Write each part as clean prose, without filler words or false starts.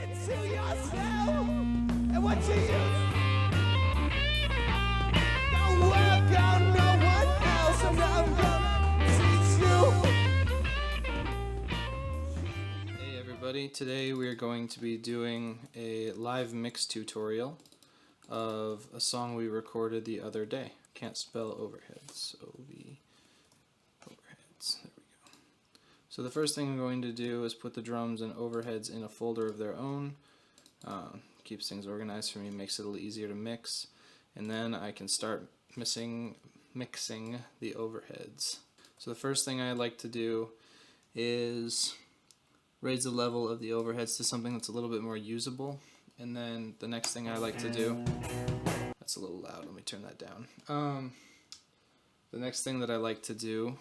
to yourself and what you use. Don't work on no one else, and I'm gonna teach you. Hey everybody, today we are going to be doing a live mix tutorial of a song we recorded the other day. Can't spell overheads, O-V, overheads, there we go. So the first thing I'm going to do is put the drums and overheads in a folder of their own. Keeps things organized for me, makes it a little easier to mix, and then I can start mixing the overheads. So the first thing I like to do is raise the level of the overheads to something that's a little bit more usable, and then the next thing I like to do, that's a little loud, let me turn that down. The next thing that I like to do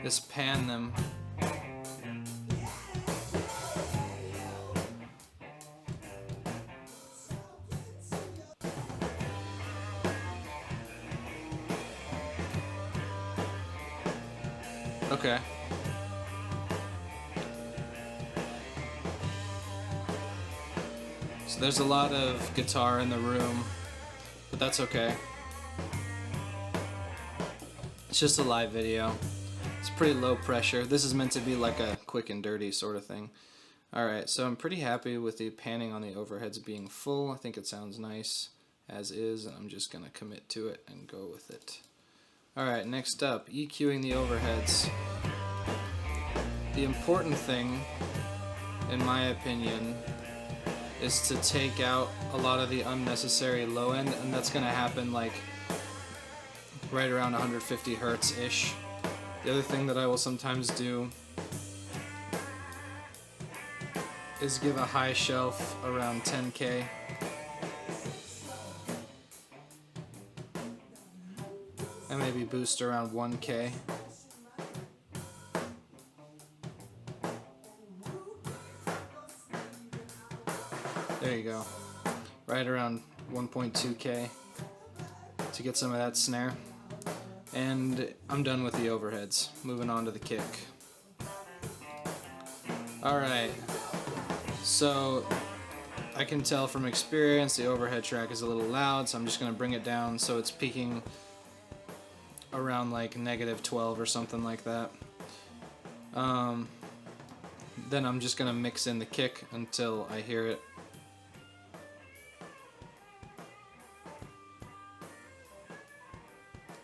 is pan them. Okay. So there's a lot of guitar in the room, but that's okay. It's just a live video. It's pretty low pressure. This is meant to be like a quick and dirty sort of thing. Alright, so I'm pretty happy with the panning on the overheads being full. I think it sounds nice as is, and I'm just going to commit to it and go with it. Alright, next up, EQing the overheads. The important thing, in my opinion, is to take out a lot of the unnecessary low end, and that's going to happen like right around 150 hertz-ish. The other thing that I will sometimes do is give a high shelf around 10K. And maybe boost around 1K. There you go. Right around 1.2K to get some of that snare. And I'm done with the overheads. Moving on to the kick. Alright. So I can tell from experience the overhead track is a little loud, so I'm just going to bring it down so it's peaking around like -12 or something like that. Then I'm just gonna mix in the kick until I hear it.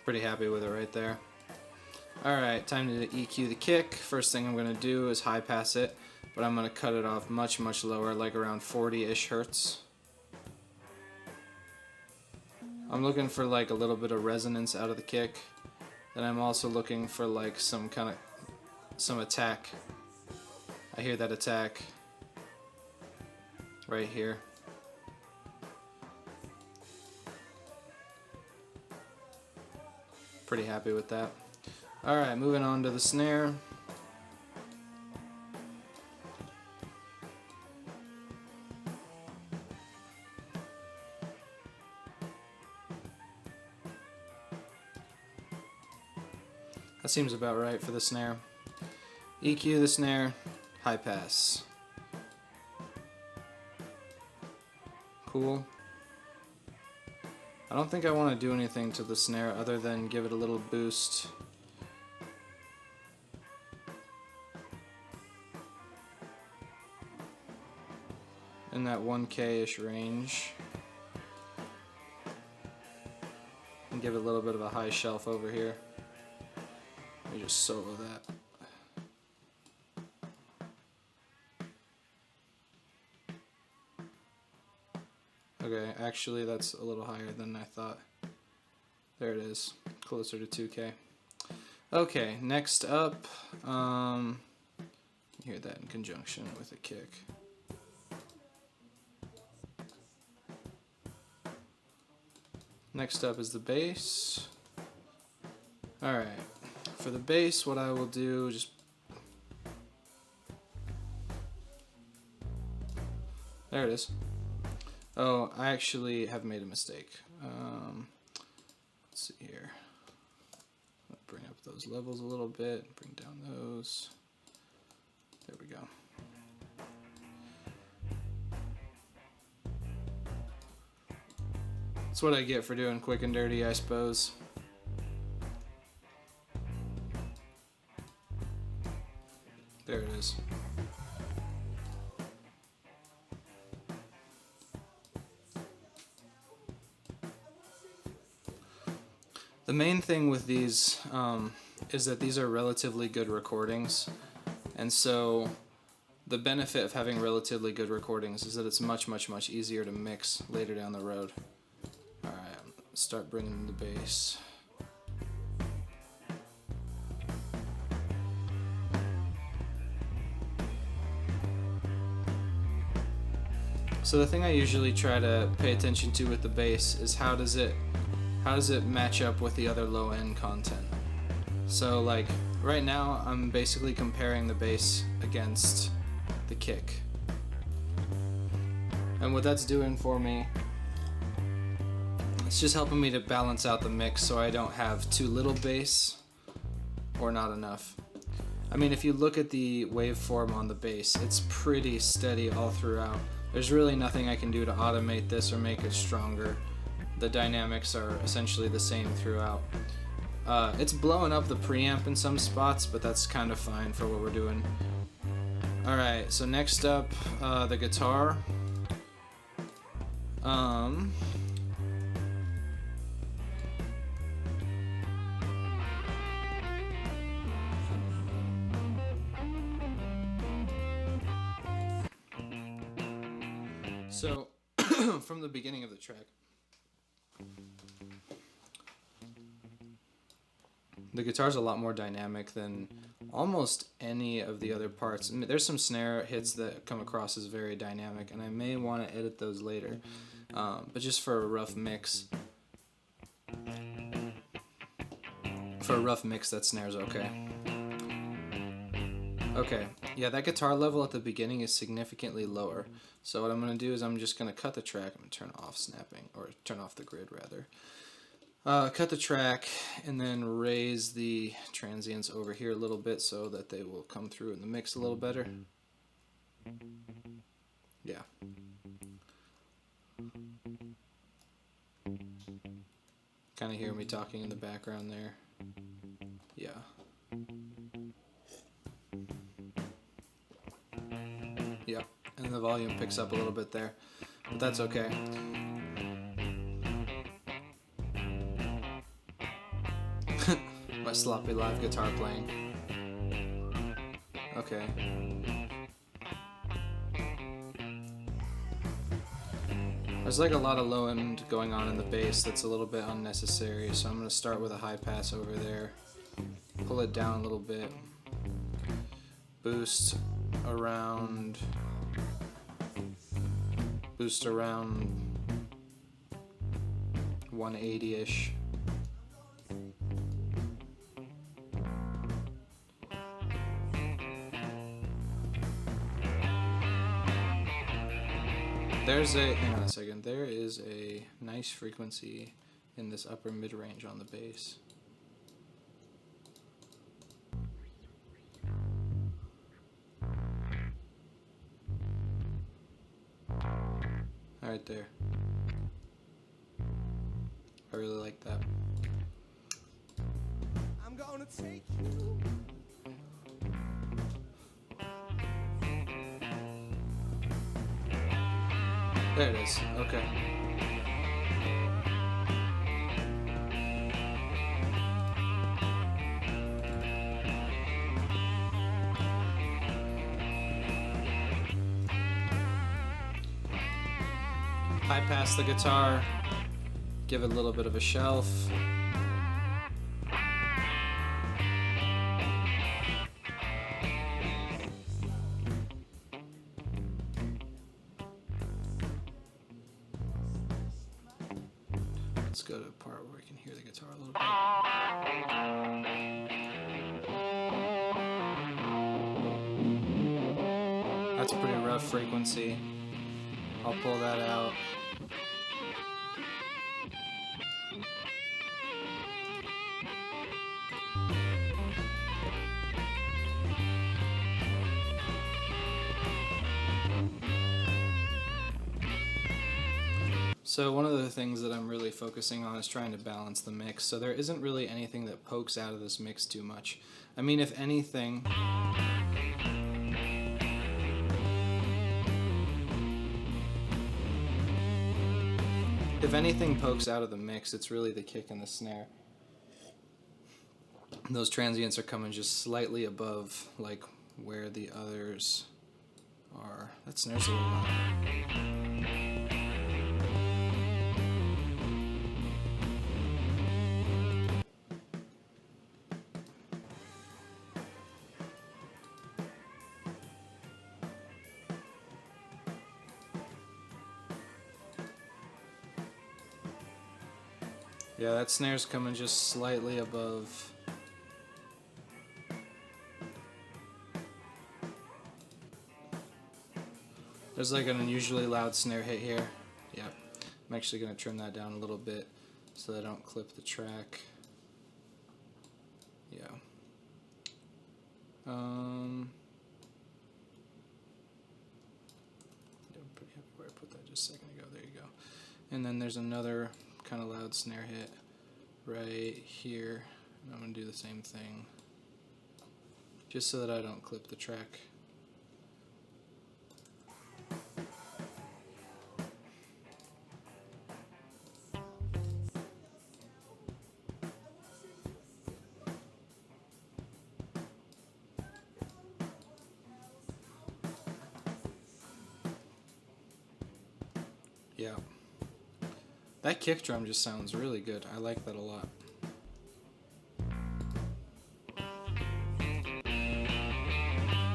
Pretty happy with it right there. Alright, time to EQ the kick. First thing I'm gonna do is high pass it, but I'm gonna cut it off much lower, like around 40-ish hertz. I'm looking for like a little bit of resonance out of the kick. Then I'm also looking for like some attack. I hear that attack right here. Pretty happy with that. Alright, moving on to the snare. That seems about right for the snare. EQ the snare, high pass. Cool. I don't think I want to do anything to the snare other than give it a little boost. In that 1K-ish range. And give it a little bit of a high shelf over here. Let me just solo that. Okay, actually that's a little higher than I thought. There it is, closer to 2K. Okay, next up, hear that in conjunction with a kick. Next up is the bass. Alright, for the bass what I will do, there it is. Oh, I actually have made a mistake. Let's see here. I'll bring up those levels a little bit, bring down those. There we go. That's what I get for doing quick and dirty, I suppose. There it is. The main thing with these is that these are relatively good recordings, and so the benefit of having relatively good recordings is that it's much easier to mix later down the road. Alright, start bringing in the bass. So the thing I usually try to pay attention to with the bass is how does it match up with the other low end content. So like right now I'm basically comparing the bass against the kick. And what that's doing for me, it's just helping me to balance out the mix so I don't have too little bass or not enough. I mean, if you look at the waveform on the bass, it's pretty steady all throughout. There's really nothing I can do to automate this or make it stronger. The dynamics are essentially the same throughout. It's blowing up the preamp in some spots, but that's kind of fine for what we're doing. Alright, so next up, the guitar. So, from the beginning of the track, the guitar's a lot more dynamic than almost any of the other parts. I mean, there's some snare hits that come across as very dynamic, and I may want to edit those later. But just for a rough mix, that snare's okay. Okay, yeah, that guitar level at the beginning is significantly lower. So what I'm going to do is I'm just going to cut the track. I'm going to turn off snapping, or turn off the grid rather. Cut the track and then raise the transients over here a little bit so that they will come through in the mix a little better. Yeah. Kind of hear me talking in the background there. Yeah. Yep, and the volume picks up a little bit there, but that's okay. My sloppy live guitar playing. Okay. There's like a lot of low end going on in the bass that's a little bit unnecessary, so I'm going to start with a high pass over there. Pull it down a little bit. Boost around 180-ish. Hang on a second, there is a nice frequency in this upper mid-range on the bass. Right there. I really like that. I'm gonna take you. There it is. Okay. High pass the guitar, give it a little bit of a shelf. Let's go to a part where we can hear the guitar a little bit. That's a pretty rough frequency. I'll pull that out. So one of the things that I'm really focusing on is trying to balance the mix, so there isn't really anything that pokes out of this mix too much. I mean, if anything, pokes out of the mix, it's really the kick and the snare. And those transients are coming just slightly above, like, where the others are. That snare's a little loud. Yeah, that snare's coming just slightly above. There's like an unusually loud snare hit here. Yeah, I'm actually going to trim that down a little bit so that I don't clip the track. Yeah. I'm pretty happy where I put that just a second ago. There you go. And then there's another kind of loud snare hit right here. And I'm going to do the same thing just so that I don't clip the track. Yeah. That kick drum just sounds really good. I like that a lot.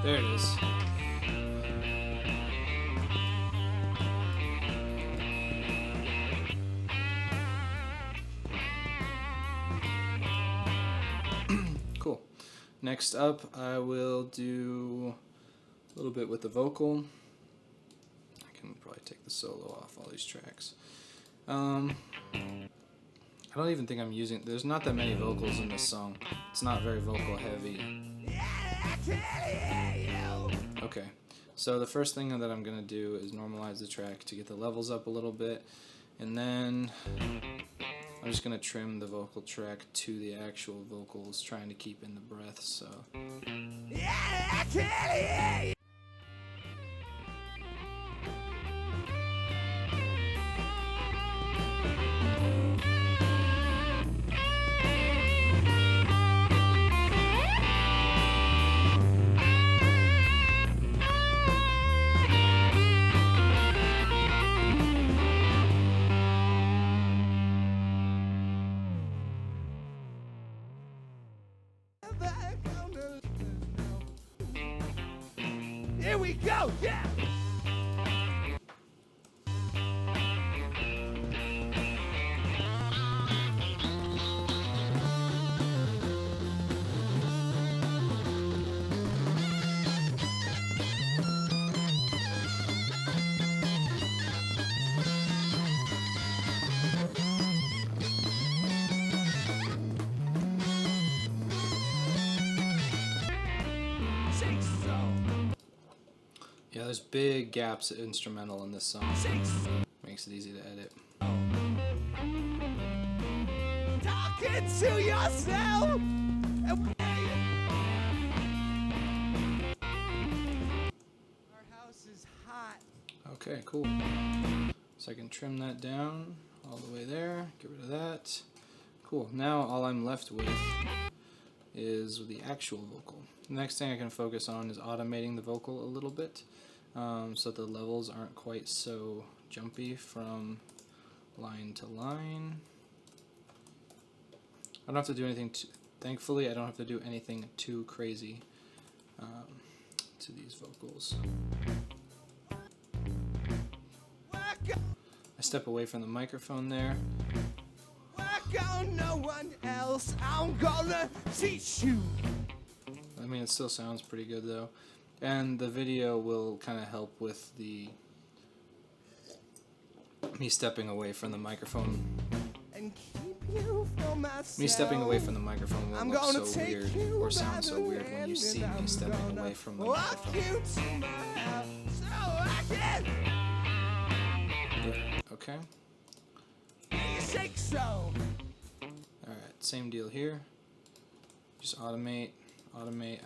There it is. Cool. Next up, I will do a little bit with the vocal. I can probably take the solo off all these tracks. I don't even think I'm using... There's not that many vocals in this song. It's not very vocal heavy. Okay, so the first thing that I'm going to do is normalize the track to get the levels up a little bit. And then I'm just going to trim the vocal track to the actual vocals, trying to keep in the breath, so... Here we go, yeah! Yeah, there's big gaps instrumental in this song. Makes it easy to edit. Talking to yourself! Our house is hot. Okay, cool. So I can trim that down all the way there, get rid of that. Cool, now all I'm left with is the actual vocal. The next thing I can focus on is automating the vocal a little bit, so that the levels aren't quite so jumpy from line to line. I don't have to do anything thankfully I don't have to do anything too crazy to these vocals. I step away from the microphone there. No one else, I'm gonna teach you. I mean, it still sounds pretty good though, and the video will kind of help with the me stepping away from the microphone. And keep you for myself. Me stepping away from the microphone will look so weird or sound so weird when you see me stepping away from the microphone. So I can. Okay. shake so. Alright, same deal here. Just automate.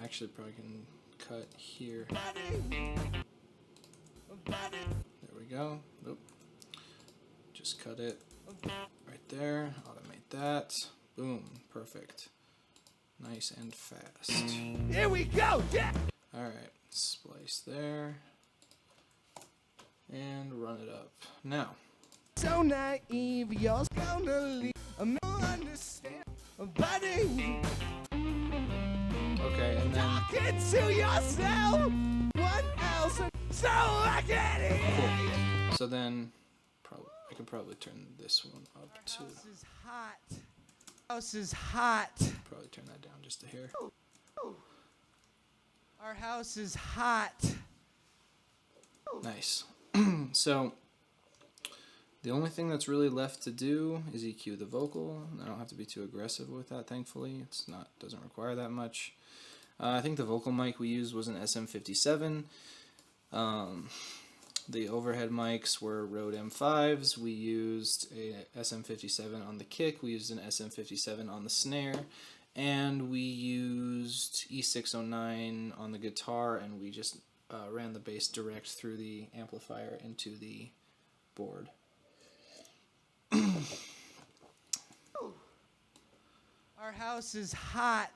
Actually, probably can cut here. There we go. Oop. Just cut it right there. Automate that. Boom. Perfect. Nice and fast. Here we go. Yeah. Alright, splice there. And run it up. Now. So naive, you're gonna leave. I understand, buddy. Okay, and then. Talking to yourself. What else? So I can hear you. Cool. So then, I can probably turn this one up too. House is hot. House is hot. Probably turn that down just a hair. Our house is hot. Nice. So the only thing that's really left to do is EQ the vocal. I don't have to be too aggressive with that, thankfully. Doesn't require that much. I think the vocal mic we used was an SM57. The overhead mics were Rode M5s. We used a SM57 on the kick. We used an SM57 on the snare. And we used E609 on the guitar, and we just ran the bass direct through the amplifier into the board. Our house is hot.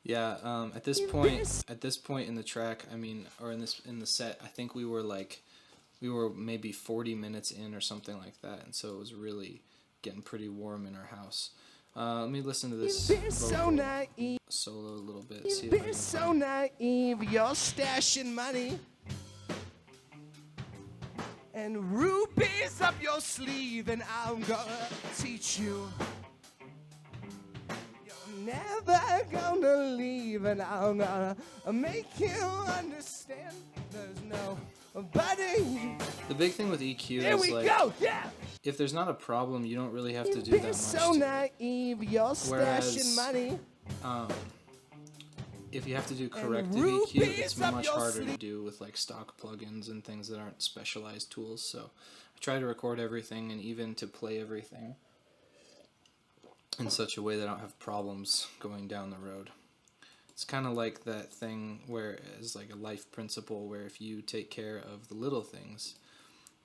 Yeah, at this point in the track, I mean, or in the set, I think we were maybe 40 minutes in or something like that, and so it was really getting pretty warm in our house. Let me listen to this vocal solo a little bit. See if I can So naive, you're stashing money and rubies up your sleeve, and I'm gonna teach you. You're never gonna leave, and I'm gonna make you understand. There's nobody. The big thing with EQ Here is we like, go, yeah. if there's not a problem, you don't really have to do that much. So naive, you're stashing money. If you have to do corrective EQ, it's much harder to do with like stock plugins and things that aren't specialized tools. So I try to record everything and even to play everything in such a way that I don't have problems going down the road. It's kind of like that thing where it's like a life principle where if you take care of the little things,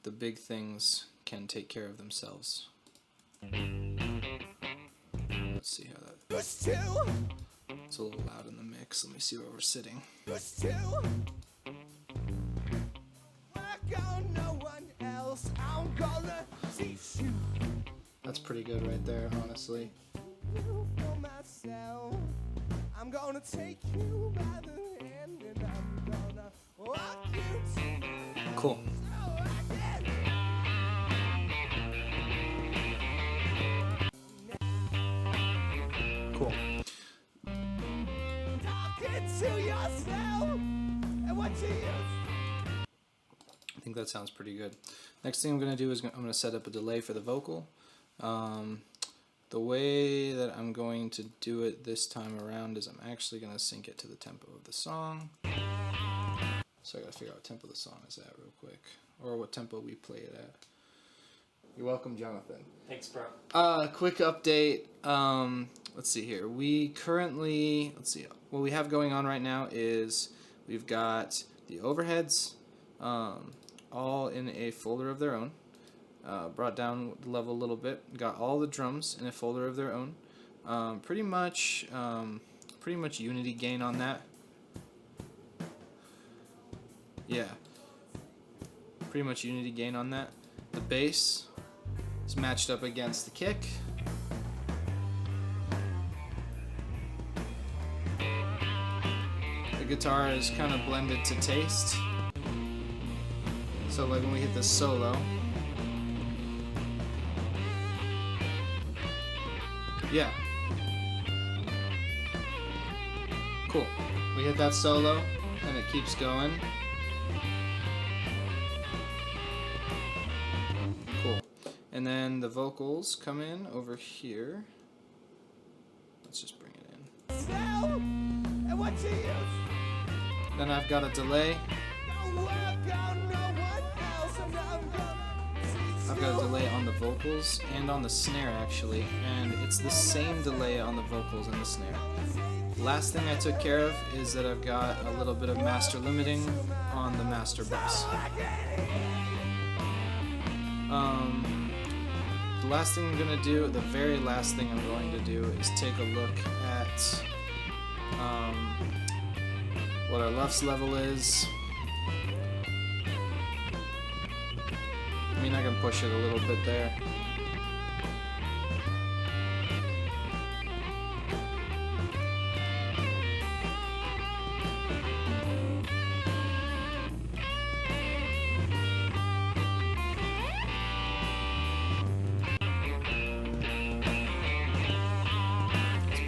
the big things can take care of themselves. Let's see how that... It's a little loud in the mix. Let me see where we're sitting. That's pretty good right there, honestly. I'm gonna take you by the hand and I'm gonna walk you to. Cool. Cool. To yourself and what you use. I think that sounds pretty good. Next thing I'm going to do is I'm going to set up a delay for the vocal. The way that I'm going to do it this time around is I'm actually going to sync it to the tempo of the song. So I got to figure out what tempo the song is at real quick, or what tempo we play it at. You're welcome, Jonathan. Thanks, bro. Quick update. Let's see here. We currently, what we have going on right now is we've got the overheads all in a folder of their own. Brought down the level a little bit. Got all the drums in a folder of their own. Pretty much unity gain on that. Yeah. Pretty much unity gain on that. The bass is matched up against the kick. The guitar is kind of blended to taste. So like when we hit this solo, yeah, cool. We hit that solo and it keeps going. Cool. And then the vocals come in over here. Let's just bring it in. And what you use. Then I've got a delay. Don't work on no one else, and I'm gonna teach I've got a delay on the vocals and on the snare actually, and it's the same delay on the vocals and the snare. Last thing I took care of is that I've got a little bit of master limiting on the master bus. The last thing I'm going to do, the very last thing I'm going to do is take a look at what our LUFS level is. I mean, I can push it a little bit there.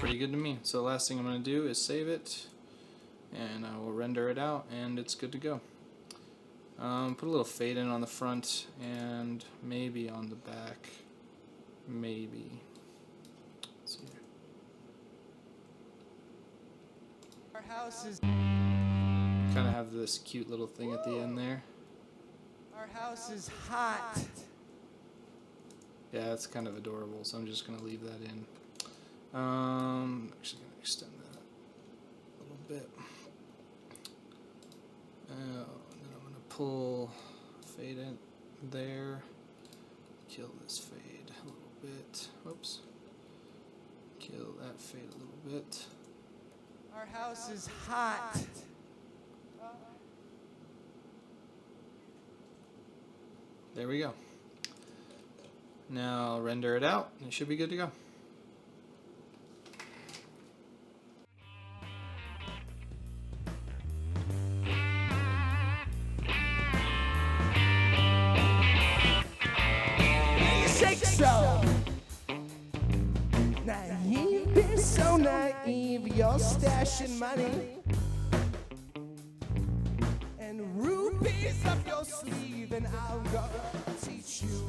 Pretty good to me. So the last thing I'm going to do is save it, and I will render it out, and it's good to go. Put a little fade in on the front and maybe on the back. Maybe. Let's see here. Our house is Kind of have this cute little thing at the end there. Our house is hot. Yeah, it's kind of adorable, so I'm just going to leave that in. I'm actually going to extend that a little bit. And then I'm going to pull fade in there. Kill this fade a little bit. Oops. Kill that fade a little bit. Our house is hot. There we go. Now I'll render it out, and it should be good to go. So naive, been so naive. You're stashing money and rubies up your sleeve, and I'm gonna teach you